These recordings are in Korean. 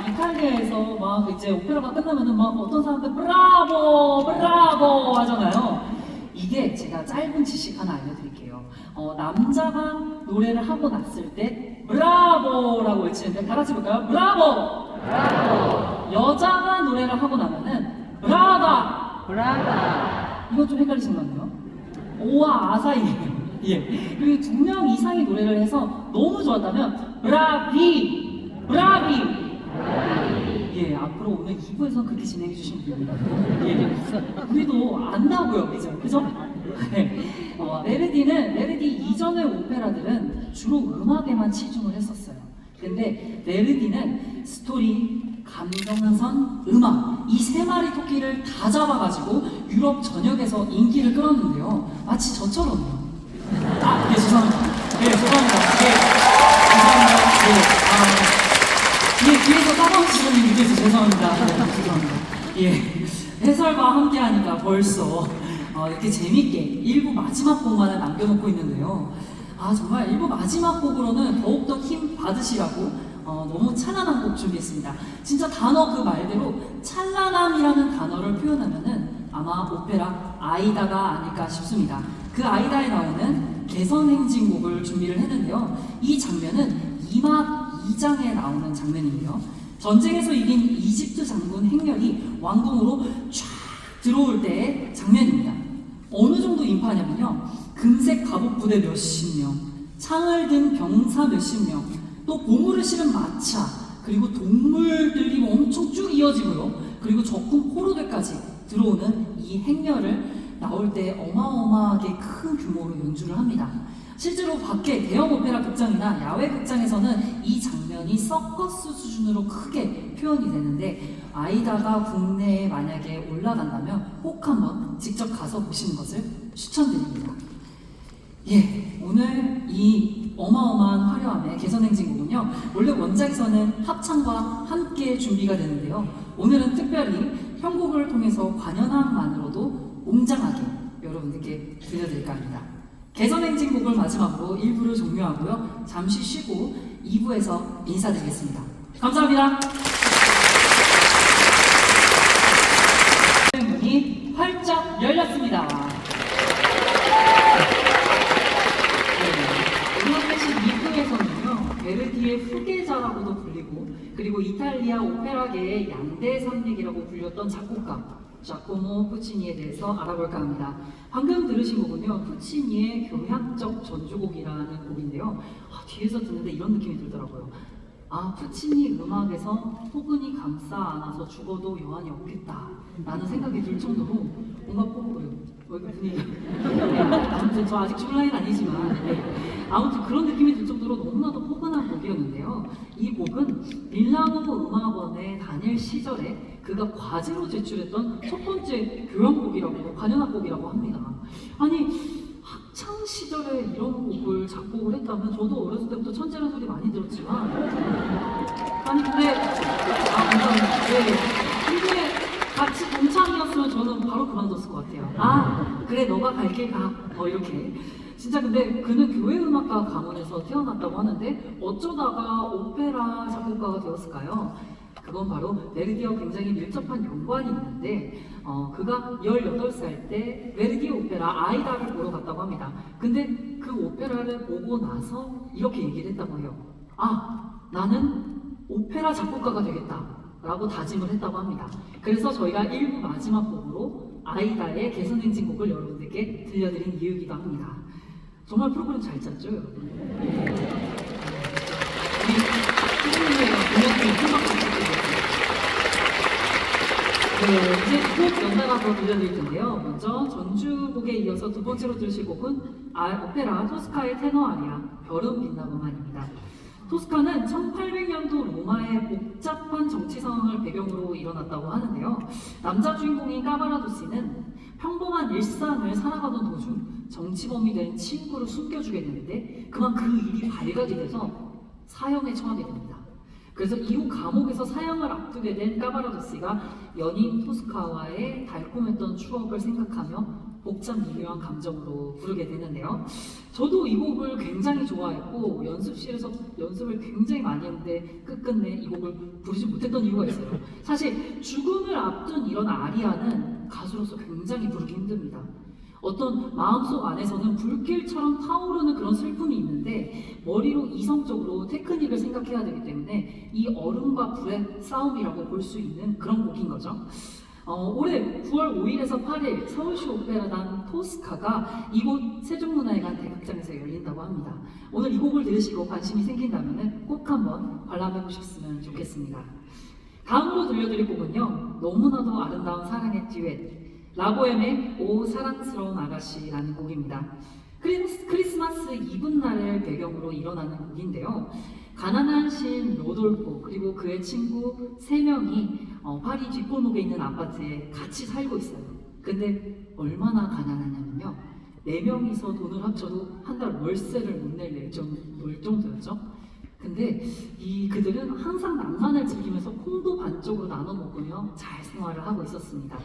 이탈리아에서 막 이제 오페라가 끝나면은 막 어떤 사람들 브라보 브라보 하잖아요. 이게 제가 짧은 지식 하나 알려드릴게요. 남자가 노래를 하고 났을 때 브라보라고 외치는데 다 같이 볼까요? 브라보! 브라보! 여자가 노래를 하고 나면은 브라바! 브라바! 이건 좀 헷갈리신 것 같네요. 오와 아 사이예요. 예. 그리고 2명 이상이 노래를 해서 너무 좋았다면 브라비! 브라비! 예, 앞으로 오늘 2부에서 그렇게 진행해 주시면 됩니다. 예, 우리도 안다고요, 그죠? 네. 베르디 이전의 오페라들은 주로 음악에만 치중을 했었어요. 근데 베르디는 스토리, 감정선, 음악 이 세 마리 토끼를 다 잡아가지고 유럽 전역에서 인기를 끌었는데요. 마치 저처럼요. 예, 죄송합니다. 예, 죄송합니다. 예, 죄송합니다. 뒤에서 까먹으시는 분께서 죄송합니다. 네, 죄송합니다. 예, 해설과 함께하니까 벌써 이렇게 재밌게 1부 마지막 곡만을 남겨놓고 있는데요. 정말 1부 마지막 곡으로는 더욱더 힘 받으시라고 너무 찬란한 곡 준비했습니다. 진짜 단어 그 말대로 찬란함이라는 단어를 표현하면은 아마 오페라 아이다가 아닐까 싶습니다. 그 아이다에 나오는 개선행진곡을 준비를 했는데요. 이 장면은 2장에 나오는 장면이에요. 전쟁에서 이긴 이집트 장군 행렬이 왕궁으로 쫙 들어올 때의 장면입니다. 어느 정도 인파냐면요. 금색 갑옷 부대 몇십 명, 창을 든 병사 몇십 명, 또 보물을 실은 마차, 그리고 동물들이 엄청 쭉 이어지고요. 그리고 적군 포로들까지 들어오는 이 행렬을 나올 때 어마어마하게 큰 규모로 연주를 합니다. 실제로 밖에 대형 오페라 극장이나 야외 극장에서는 이 장면이 서커스 수준으로 크게 표현이 되는데 아이다가 국내에 만약에 올라간다면 꼭 한번 직접 가서 보시는 것을 추천드립니다. 예, 오늘 이 어마어마한 화려함의 개선행진곡은요 원래 원작에서는 합창과 함께 준비가 되는데요 오늘은 특별히 편곡을 통해서 관현악만으로도 웅장하게 여러분들께 들려드릴까 합니다. 개선행진곡을 마지막으로 1부를 종료하고요. 잠시 쉬고 2부에서 인사드리겠습니다. 감사합니다. 문이 활짝 열렸습니다. 음악회식 2부에서는요. 베르디의 후계자라고도 불리고 그리고 이탈리아 오페라계의 양대 산맥이라고 불렸던 작곡가 자코모 푸치니에 대해서 알아볼까 합니다. 방금 들으신 곡은요 푸치니의 교향적 전주곡이라는 곡인데요 뒤에서 듣는데 이런 느낌이 들더라고요. 푸치니 음악에서 포근히 감싸 안아서 죽어도 여한이 없겠다 라는 생각이 들 정도로 뭔가 분위기가 아무튼 저 아직 출라인 아니지만 아무튼 그런 느낌이 들 정도로 너무나도 포근한 곡이었는데요. 이 곡은 밀라노 음악원의 다닐 시절에 그가 과제로 제출했던 첫 번째 교향곡이라고 관현악곡이라고 합니다. 아니 학창 시절에 이런 곡을 작곡을 했다면 저도 어렸을 때부터 천재라는 소리 많이 들었지만 아니 근데 근데 같이 동창이었으면 저는 바로 그만뒀을 것 같아요. 그래 너가 갈 길 가 이렇게 진짜 근데 그는 교회음악가 가문에서 태어났다고 하는데 어쩌다가 오페라 작곡가가 되었을까요? 그건 바로 베르디와 굉장히 밀접한 연관이 있는데 그가 18살 때 베르디 오페라 아이다를 보러 갔다고 합니다. 근데 그 오페라를 보고 나서 이렇게 얘기를 했다고 해요. 나는 오페라 작곡가가 되겠다 라고 다짐을 했다고 합니다. 그래서 저희가 1부 마지막 곡으로 아이다의 개선행진곡을 여러분들께 들려드린 이유이기도 합니다. 정말 프로그램 잘 짰죠 여러분? 우리 선생님의 공연팀 생각하셨죠? 이제 꼭 연달아서 들려드릴 텐데요. 먼저 전주곡에 이어서 두 번째로 들으실 곡은 오페라 토스카의 테너 아리아 별은 빛나고만입니다. 토스카는 1800년도 로마의 복잡한 정치 상황을 배경으로 일어났다고 하는데요. 남자 주인공인 까바라도시는 평범한 일상을 살아가던 도중 정치범이 된 친구를 숨겨주게 되는데 그만 그 일이 발각이 돼서 사형에 처하게 됩니다. 그래서 이후 감옥에서 사형을 앞두게 된 까바라도시가 연인 토스카와의 달콤했던 추억을 생각하며 복잡 미묘한 감정으로 부르게 되는데요. 저도 이 곡을 굉장히 좋아했고 연습실에서 연습을 굉장히 많이 했는데 끝끝내 이 곡을 부르지 못했던 이유가 있어요. 사실 죽음을 앞둔 이런 아리아는 가수로서 굉장히 부르기 힘듭니다. 어떤 마음속 안에서는 불길처럼 타오르는 그런 슬픔이 있는데 머리로 이성적으로 테크닉을 생각해야 되기 때문에 이 얼음과 불의 싸움이라고 볼 수 있는 그런 곡인 거죠. 올해 9월 5일에서 8일 서울시 오페라단 토스카가 이곳 세종문화회관 대극장에서 열린다고 합니다. 오늘 이 곡을 들으시고 관심이 생긴다면 꼭 한번 관람해 보셨으면 좋겠습니다. 다음으로 들려드릴 곡은요, 너무나도 아름다운 사랑의 듀엣 라보엠의 오 사랑스러운 아가씨라는 곡입니다. 크리스마스 이브날을 배경으로 일어나는 곡인데요. 가난한 시인 로돌포 그리고 그의 친구 3명이 파리 뒷골목에 있는 아파트에 같이 살고 있어요. 근데 얼마나 가난하냐면요, 4명이서 돈을 합쳐도 한 달 월세를 못 낼 정도였죠. 근데 그들은 항상 낭만을 즐기면서 콩도 반쪽으로 나눠 먹으며 잘 생활을 하고 있었습니다.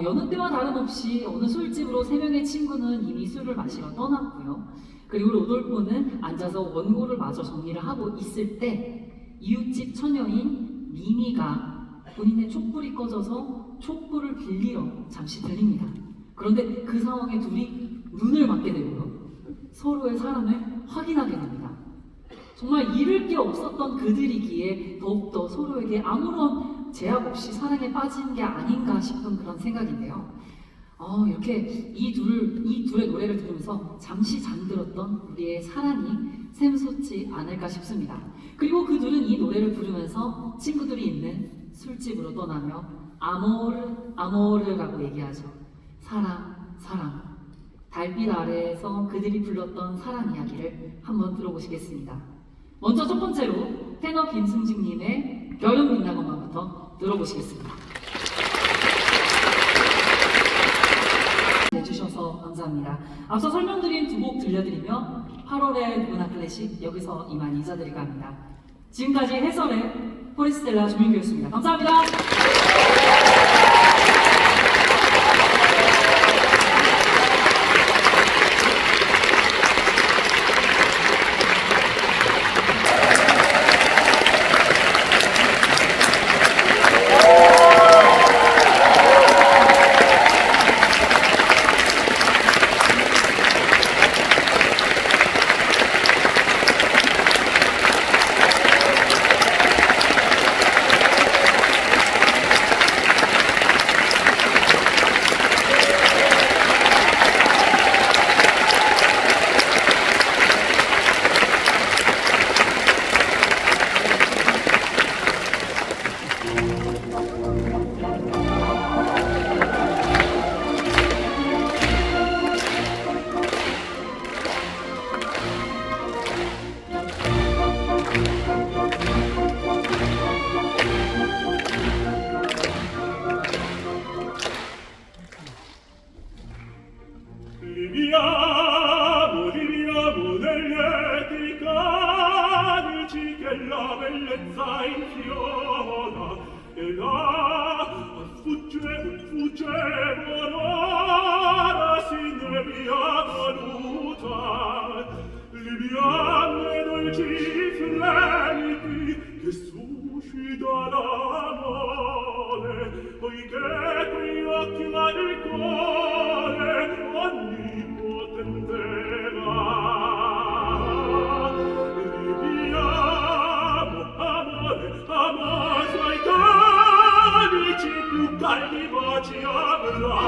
여느 때와 다름없이 어느 술집으로 3명의 친구는 이미 술을 마시러 떠났고요. 그리고 로돌포는 앉아서 원고를 마저 정리를 하고 있을 때 이웃집 처녀인 미미가 본인의 촛불이 꺼져서 촛불을 빌리러 잠시 들립니다. 그런데 그 상황에 둘이 눈을 맞게 되고요, 서로의 사랑을 확인하게 됩니다. 정말 잃을 게 없었던 그들이기에 더욱더 서로에게 아무런 제약 없이 사랑에 빠진 게 아닌가 싶은 그런 생각인데요. 이렇게 이 둘의 노래를 들으면서 잠시 잠들었던 우리의 사랑이 샘솟지 않을까 싶습니다. 그리고 그 둘은 이 노래를 부르면서 친구들이 있는 술집으로 떠나며 아모르라고 얘기하죠. 사랑, 사랑. 달빛 아래에서 그들이 불렀던 사랑 이야기를 한번 들어보시겠습니다. 먼저 첫 번째로 테너 김승직님의 별은 빛난 것만부터 들어보시겠습니다. 내주셔서 감사합니다. 앞서 설명드린 두 곡 들려드리며 8월의 누구나 클래식 여기서 이만 인사드릴까 합니다. 지금까지 해설의 포리스텔라 조민규였습니다. 감사합니다. Viviamo nell'etica dici che la bellezza infiora e là fugge morara si ne via voluta liviane dolci fremiti che suscita l'amore poiché quegli occhi ma il cuore onnipotente viviamo amor suoi canici più caldi baci avrà